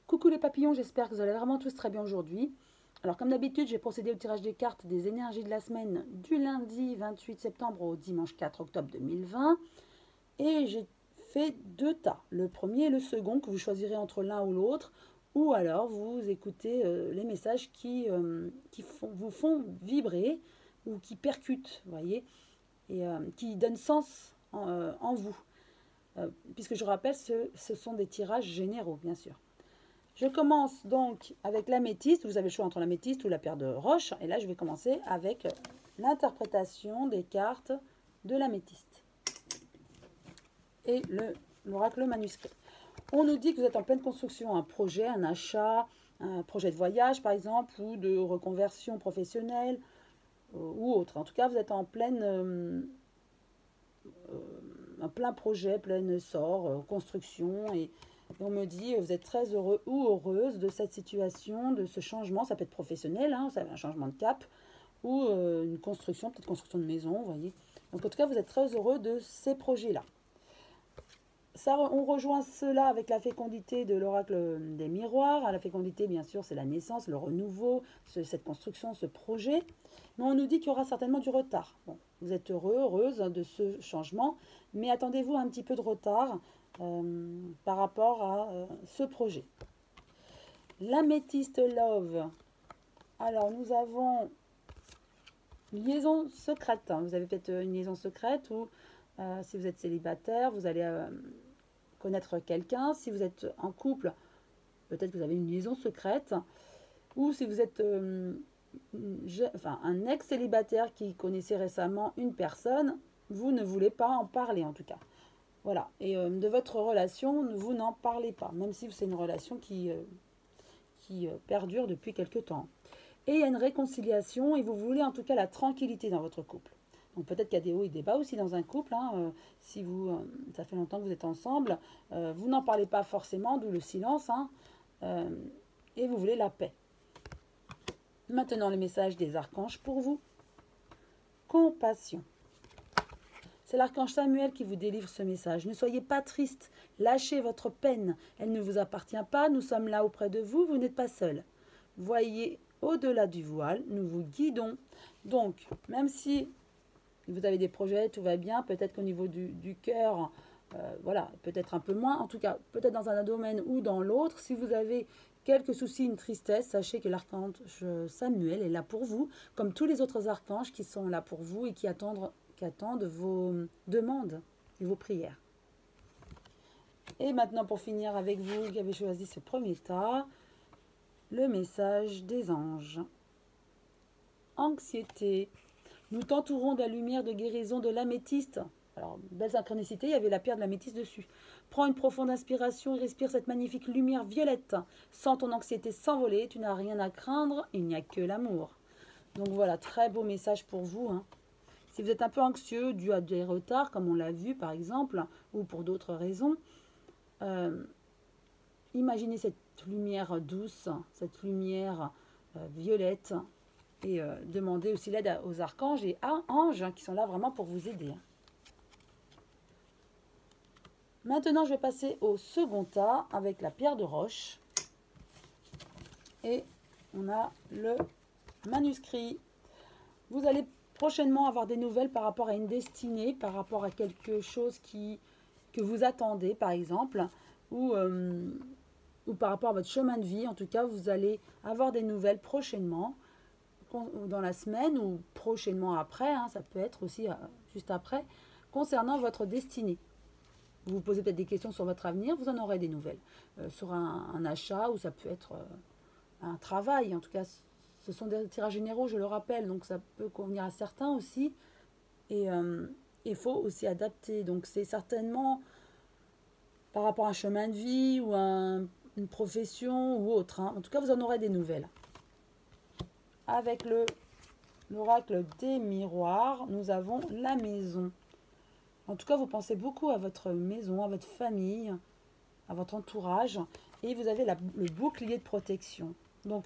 Coucou les papillons, j'espère que vous allez vraiment tous très bien aujourd'hui. Alors comme d'habitude, j'ai procédé au tirage des cartes des énergies de la semaine du lundi 28 septembre au dimanche 4 octobre 2020. Et j'ai fait deux tas, le premier et le second, que vous choisirez entre l'un ou l'autre. Ou alors vous écoutez les messages vous font vibrer ou qui percutent, vous voyez, et qui donnent sens en vous. Puisque je rappelle, ce sont des tirages généraux, bien sûr. Je commence donc avec l'améthyste. Vous avez le choix entre l'améthyste ou la pierre de roche. Et là, je vais commencer avec l'interprétation des cartes de l'améthyste et l'oracle manuscrit. On nous dit que vous êtes en pleine construction, un projet, un achat, un projet de voyage par exemple, ou de reconversion professionnelle ou autre. En tout cas, vous êtes en plein projet, plein essor, construction et on me dit, vous êtes très heureux ou heureuse de cette situation, de ce changement. Ça peut être professionnel, hein, ça va être un changement de cap, ou une construction, peut-être construction de maison, vous voyez. Donc en tout cas, vous êtes très heureux de ces projets-là. On rejoint cela avec la fécondité de l'oracle des miroirs. La fécondité, bien sûr, c'est la naissance, le renouveau, cette construction, ce projet. Mais on nous dit qu'il y aura certainement du retard. Bon, vous êtes heureux, heureuse de ce changement, mais attendez-vous un petit peu de retard par rapport à ce projet. L'améthyste love. Alors, nous avons une liaison secrète. Vous avez peut-être une liaison secrète ou si vous êtes célibataire, vous allez connaître quelqu'un. Si vous êtes en couple, peut-être que vous avez une liaison secrète. Ou si vous êtes un ex-célibataire qui connaissait récemment une personne, vous ne voulez pas en parler en tout cas. Voilà. Et de votre relation, vous n'en parlez pas, même si c'est une relation qui perdure depuis quelque temps. Et il y a une réconciliation et vous voulez en tout cas la tranquillité dans votre couple. Donc peut-être qu'il y a des hauts et des bas aussi dans un couple. Hein, si ça fait longtemps que vous êtes ensemble, vous n'en parlez pas forcément, d'où le silence. Hein, et vous voulez la paix. Maintenant, le message des archanges pour vous. Compassion. C'est l'archange Samuel qui vous délivre ce message. Ne soyez pas triste, lâchez votre peine. Elle ne vous appartient pas, nous sommes là auprès de vous, vous n'êtes pas seul. Voyez au-delà du voile, nous vous guidons. Donc, même si vous avez des projets, tout va bien, peut-être qu'au niveau du cœur, voilà, peut-être un peu moins, en tout cas, peut-être dans un domaine ou dans l'autre, si vous avez quelques soucis, une tristesse, sachez que l'archange Samuel est là pour vous, comme tous les autres archanges qui sont là pour vous et qui attendent vos demandes et vos prières. Et maintenant, pour finir avec vous qui avez choisi ce premier tas, le message des anges. Anxiété. Nous t'entourons de la lumière de guérison de l'améthyste. Alors, belle synchronicité, il y avait la pierre de l'améthyste dessus. Prends une profonde inspiration et respire cette magnifique lumière violette. Sens ton anxiété s'envoler, tu n'as rien à craindre, il n'y a que l'amour. Donc voilà, très beau message pour vous. Hein. Si vous êtes un peu anxieux, dû à des retards, comme on l'a vu par exemple, ou pour d'autres raisons, imaginez cette lumière douce, cette lumière violette, et demandez aussi l'aide aux archanges et à anges qui sont là vraiment pour vous aider. Maintenant, je vais passer au second tas avec la pierre de roche. Et on a le manuscrit. Vous allez prochainement avoir des nouvelles par rapport à une destinée, par rapport à quelque chose que vous attendez, par exemple, ou par rapport à votre chemin de vie. En tout cas, vous allez avoir des nouvelles prochainement, dans la semaine ou prochainement après, hein, ça peut être aussi juste après, concernant votre destinée. Vous vous posez peut-être des questions sur votre avenir, vous en aurez des nouvelles. Sur un achat ou ça peut être un travail. En tout cas, ce sont des tirages généraux, je le rappelle, donc ça peut convenir à certains aussi. Et il faut aussi adapter. Donc c'est certainement par rapport à un chemin de vie ou à une profession ou autre. Hein. En tout cas, vous en aurez des nouvelles. Avec l'oracle des miroirs, nous avons la maison. En tout cas, vous pensez beaucoup à votre maison, à votre famille, à votre entourage. Et vous avez le bouclier de protection. Donc,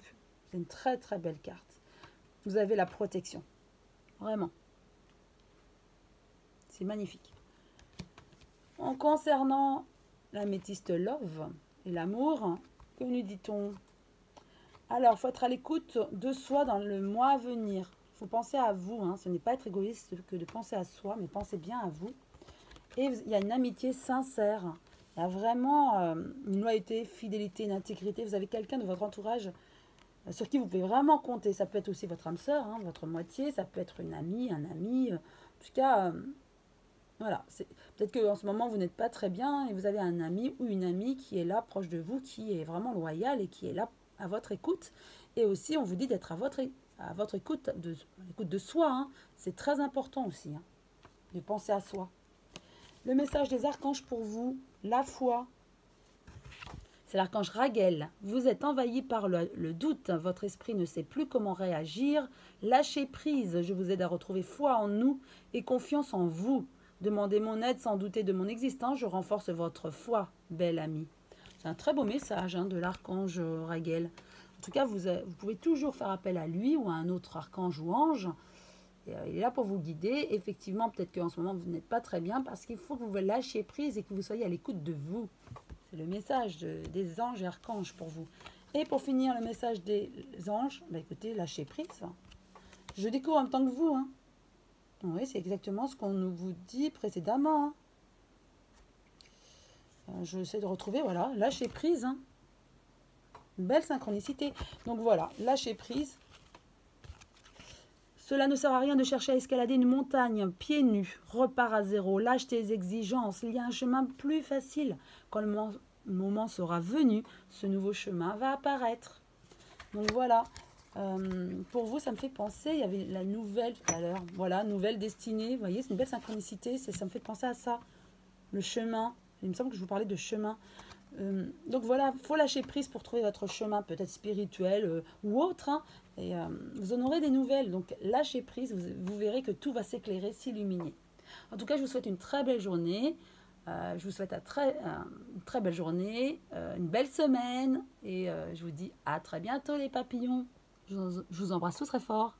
c'est une très très belle carte. Vous avez la protection. Vraiment. C'est magnifique. En concernant l'améthyste love et l'amour, Que nous dit-on? Alors, il faut être à l'écoute de soi dans le mois à venir. Il faut penser à vous. Hein. Ce n'est pas être égoïste que de penser à soi, mais pensez bien à vous. Et il y a une amitié sincère. Il y a vraiment une loyauté, fidélité, une intégrité. Vous avez quelqu'un de votre entourage sur qui vous pouvez vraiment compter. Ça peut être aussi votre âme sœur, hein, votre moitié. Ça peut être une amie, un ami. En tout cas, voilà. Peut-être qu'en ce moment, vous n'êtes pas très bien et vous avez un ami ou une amie qui est là, proche de vous, qui est vraiment loyal et qui est là à votre écoute. Et aussi, on vous dit d'être à votre écoute, l'écoute de soi. Hein. C'est très important aussi, hein, de penser à soi. Le message des archanges pour vous, la foi. C'est l'archange Raguel. Vous êtes envahi par le doute. Votre esprit ne sait plus comment réagir. Lâchez prise. Je vous aide à retrouver foi en nous et confiance en vous. Demandez mon aide sans douter de mon existence. Je renforce votre foi, belle amie. C'est un très beau message hein, de l'archange Raguel. En tout cas, vous pouvez toujours faire appel à lui ou à un autre archange ou ange. Il est là pour vous guider. Effectivement, peut-être qu'en ce moment, vous n'êtes pas très bien parce qu'il faut que vous lâchiez prise et que vous soyez à l'écoute de vous. C'est le message des anges et archanges pour vous. Et pour finir, le message des anges, bah écoutez, lâchez prise. Je découvre en même temps que vous. Hein. Oui, c'est exactement ce qu'on vous dit précédemment. Hein. Je essaie de retrouver, voilà, lâchez prise. Hein. Une belle synchronicité. Donc voilà, lâchez prise. Cela ne sert à rien de chercher à escalader une montagne pieds nus. Repars à zéro, lâche tes exigences. Il y a un chemin plus facile. Quand le moment sera venu, ce nouveau chemin va apparaître. Donc voilà, pour vous, ça me fait penser, il y avait la nouvelle tout à l'heure. Voilà, nouvelle destinée. Vous voyez, c'est une belle synchronicité. Ça me fait penser à ça. Le chemin. Il me semble que je vous parlais de chemin. Donc voilà, il faut lâcher prise pour trouver votre chemin, peut-être spirituel ou autre. Hein, et vous en aurez des nouvelles. Donc lâchez prise, vous verrez que tout va s'éclairer, s'illuminer. En tout cas, je vous souhaite une très belle journée. Je vous souhaite une très belle journée, une belle semaine. Et je vous dis à très bientôt les papillons. Je vous embrasse tous très fort.